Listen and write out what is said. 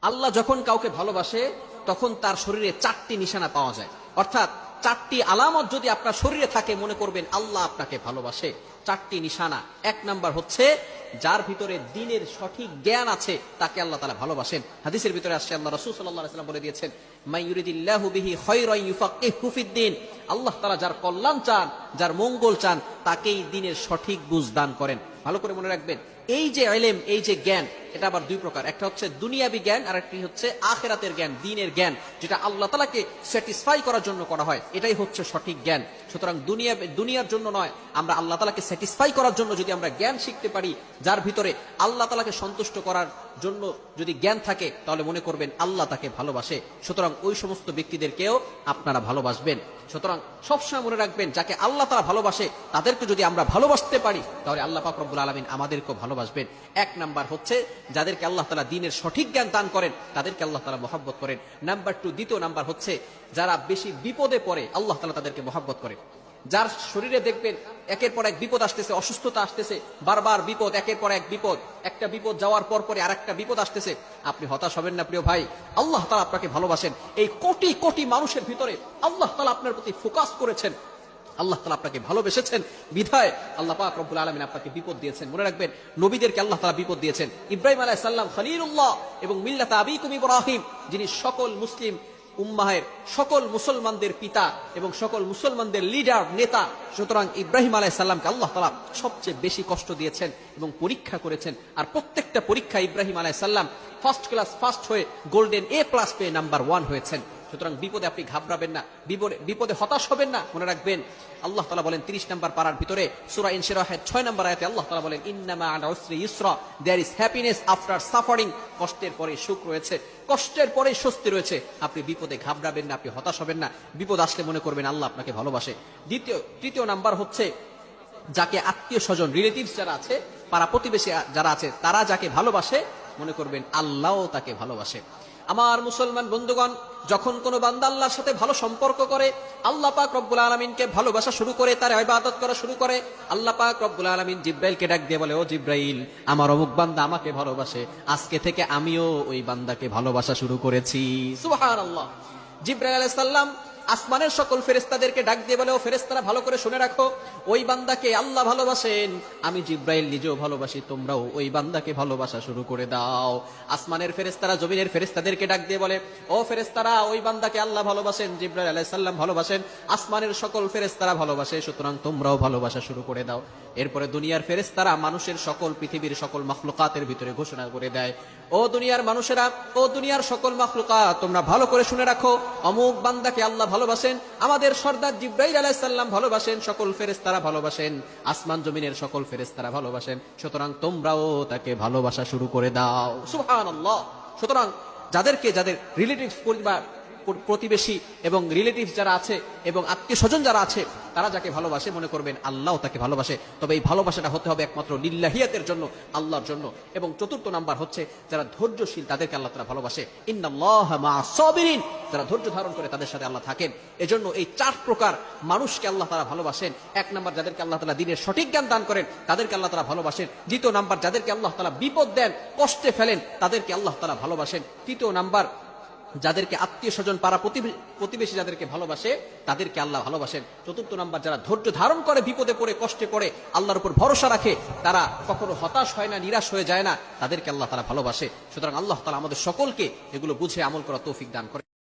আল্লাহ যখন কাউকে ভালোবাসে তখন তার শরীরে 4টি নিশানা পাওয়া যায়, অর্থাৎ 4টি আলামত যদি আপনার শরীরে থাকে মনে করবেন আল্লাহ আপনাকে ভালোবাসে। 4টি নিশানা। 1 নাম্বার হচ্ছে যার ভিতরে দ্বীনের সঠিক জ্ঞান আছে তাকে আল্লাহ তাআলা ভালোবাসেন। হাদিসের ভিতরে আসছে আল্লাহ রাসূল সাল্লাল্লাহু আলাইহি ওয়াসাল্লাম বলে দিয়েছেন, মান ইউরিদিল্লাহু বিহি খায়রান ইউফাক্কিহু ফিদ্দীন। আল্লাহ তাআলা যার কল্যাণ চান, যার মঙ্গল চান, তাকেই দ্বীনের সঠিক বুঝ দান করেন। ভালো করে মনে রাখবেন, এই যে ইলম, এই যে জ্ঞান, এটা আবার দুই প্রকার। একটা হচ্ছে দুনিয়াবি জ্ঞান, আর একটি হচ্ছে আখিরাতের জ্ঞান, দ্বীনের জ্ঞান, যেটা আল্লাহ তাআলাকে স্যাটিসফাই করার জন্য করা হয়। এটাই হচ্ছে সঠিক জ্ঞান। সুতরাং দুনিয়ার জন্য নয়, আমরা আল্লাহ তাআলাকে স্যাটিসফাই করার জন্য যদি আমরা জ্ঞান শিখতে পারি, যার ভিতরে আল্লাহ তাআলাকে সন্তুষ্ট করার জন্য যদি জ্ঞান থাকে, তাহলে মনে করবেন আল্লাহ তাকে ভালোবাসে। সুতরাং ওই সমস্ত ব্যক্তিদেরকেও আপনারা ভালোবাসবেন। সুতরাং সবসময় মনে রাখবেন, যাকে আল্লাহ তাআলা ভালোবাসে তাদেরকে যদি আমরা ভালোবাসতে পারি, তাহলে আল্লাহ পাক রব্বুল আলামিন আমাদেরকেও ভালোবাসবেন। 1 নাম্বার হচ্ছে যাদেরকে আল্লাহ তাআলা দ্বীনের সঠিক জ্ঞান দান করেন তাদেরকে আল্লাহ তাআলা মহব্বত করেন। নাম্বার 2, দ্বিতীয় নাম্বার হচ্ছে যারা বেশি বিপদে পড়ে আল্লাহ তাআলা তাদেরকে মহব্বত করেন। যার শরীরে দেখবেন একের পর এক বিপদ আসতেছে, অসুস্থতা আসতেছে, বারবার বিপদ, একের পর এক বিপদ, একটা বিপদ যাওয়ার পর পরে আরেকটা বিপদ আসতেছে, আপনি হতাশ হবেন না প্রিয় ভাই। আল্লাহ তাআলা আপনাকে ভালোবাসেন। এই কোটি কোটি মানুষের ভিতরে আল্লাহ তাআলা আপনার প্রতি ফোকাস করেছেন, আল্লাহ তাআলা আপনাকে ভালোবেসেছেন, বিধায় আল্লাহ পাক রব্বুল আলামিন আপনাকে বিপদ দিয়েছেন। মনে রাখবেন, নবীদেরকে আল্লাহ তাআলা বিপদ দিয়েছেন। ইব্রাহিম আলাইহিস সালাম খলিলুল্লাহ এবং মিল্লাতা আবিকুম ইব্রাহিম, যিনি সকল মুসলিম উম্মাহের, সকল মুসলমানদের পিতা এবং সকল মুসলমানদের লিডার, নেতা। সুতরাং ইব্রাহিম আলাইহিস সালামকে আল্লাহ তাআলা সবচেয়ে বেশি কষ্ট দিয়েছেন এবং পরীক্ষা করেছেন। আর প্রত্যেকটা পরীক্ষা ইব্রাহিম আলাইহিস সালাম ফার্স্ট ক্লাস ফার্স্ট হয়ে গোল্ডেন A+ পেয়ে নাম্বার 1 হয়েছেন। সুতরাং বিপদে আপনি ঘাবড়াবেন না, বিপদে হতাশ হবেন না। মনে রাখবেন, আল্লাহ তাআলা বলেন 30 নম্বর পারার ভিতরে সূরা ইনশিরাহের 6 নম্বর আয়াতে আল্লাহ তাআলা বলেন, ইন্নামা আল উসরি ইউসরা, there is happiness after suffering. কষ্টের পরে সুখ রয়েছে, কষ্টের পরে স্বস্তি রয়েছে। আপনি বিপদে ঘাবড়াবেন না, আপনি হতাশ হবেন না। বিপদ আসলে মনে করবেন আল্লাহ আপনাকে ভালোবাসে। তৃতীয় নাম্বার হচ্ছে যাকে আত্মীয় স্বজন, রিলেটিভস যারা আছে, পাড়া প্রতিবেশী যারা আছে, তারা যাকে ভালোবাসে মনে করবেন আল্লাহও তাকে ভালোবাসে। আমার মুসলমান বন্ধুগণ, যখন কোনো বান্দা আল্লাহর সাথে ভালো সম্পর্ক করে, আল্লাহ পাক রব্বুল আলামিনকে ভালোবাসা শুরু করে, তার ইবাদত করা শুরু করে, আল্লাহ পাক রব্বুল আলামিন জিব্রাইলকে ডাক দিয়ে বলে, ও জিব্রাইল, আমার অমুক বান্দা আমাকে ভালোবাসে, আজকে থেকে আমিও ওই বান্দাকে ভালোবাসা শুরু করেছি। সুবহানাল্লাহ। জিব্রাইল আলাইহিস সালাম আসমানের সকল ফেরেশতাদেরকে ডাক দিয়ে বলে, ও ফেরেশতারা ভালো করে শুনে রাখো, ওই বান্দাকে আল্লাহ ভালোবাসেন, আমি জিব্রাইল নিজেও ভালোবাসি, তোমরাও ওই বান্দাকে ভালোবাসা শুরু করে দাও। আসমানের ফেরেশতারা জমিনের ফেরেশতাদেরকে ডাক দিয়ে বলে, ও ফেরেশতারা, ওই বান্দাকে আল্লাহ ভালোবাসেন, জিব্রাইল আলাইহিস সালাম ভালোবাসেন, আসমানের সকল ফেরেশতারা ভালোবাসে, সুতরাং তোমরাও ভালোবাসা শুরু করে দাও। এরপরে দুনিয়ার ফেরেশতারা মানুষের সকল, পৃথিবীর সকল মাখলুকাতের ভিতরে ঘোষণা করে দেয়, ও দুনিয়ার মানুষেরা, ও দুনিয়ার সকল মাখলুকাত, তোমরা ভালো করে শুনে রাখো, অমুক বান্দাকে আল্লাহ ভালোবাসেন, আমাদের সর্দার জিব্রাইল আলাইহিস সালাম ভালোবাসেন, সকল ফেরেশতারা ভালোবাসেন, আসমান জমিনের সকল ফেরেশতারা ভালোবাসেন, সুতরাং তোমরাও তাকে ভালোবাসা শুরু করে দাও। সুবহানাল্লাহ। সুতরাং যাদের রিলেটিভস, পরিবার, প্রতিবেশী এবং রিলেটিভস যারা আছে এবং আত্মীয় স্বজন যারা আছে, তারা যাকে ভালোবাসে মনে করবেন আল্লাহ তাকে ভালোবাসে। তবে এই ভালোবাসাটা হতে হবে একমাত্র লিল্লাহিয়াতের জন্য, আল্লাহর জন্য। এবং 4র্থ নাম্বার হচ্ছে যারা ধৈর্যশীল, তাদেরকে আল্লাহ তাআলা ভালোবাসে। ইন্নাল্লাহা মা'আস সাবিরিন, যারা ধৈর্য ধারণ করে তাদের সাথে আল্লাহ থাকেন। এজন্য এই 4 প্রকার মানুষকে আল্লাহ তাআলা ভালোবাসেন। 1 নাম্বার যাদেরকে আল্লাহ তাআলা দ্বীনের সঠিক জ্ঞান দান করেন তাদেরকে আল্লাহ তাআলা ভালোবাসেন। 2য় নাম্বার যাদেরকে আল্লাহ তাআলা বিপদ দেন, কষ্টে ফেলেন, তাদেরকে আল্লাহ তাআলা ভালোবাসেন। 3য় নাম্বার যাদেরকে আত্মীয় স্বজন, পাড়া প্রতিবেশী যাদেরকে ভালোবাসে তাদেরকে আল্লাহ ভালোবাসেন। 4র্থ নাম্বার যারা ধৈর্য ধারণ করে, বিপদে পড়ে, কষ্টে পড়ে আল্লাহর উপর ভরসা রাখে, তারা কখনো হতাশ হয় না, নিরাশ হয়ে যায় না, তাদেরকে আল্লাহ তাআলা ভালোবাসে। সুতরাং আল্লাহ তাআলা আমাদের সকলকে এগুলো বুঝে আমল করার তৌফিক দান করে।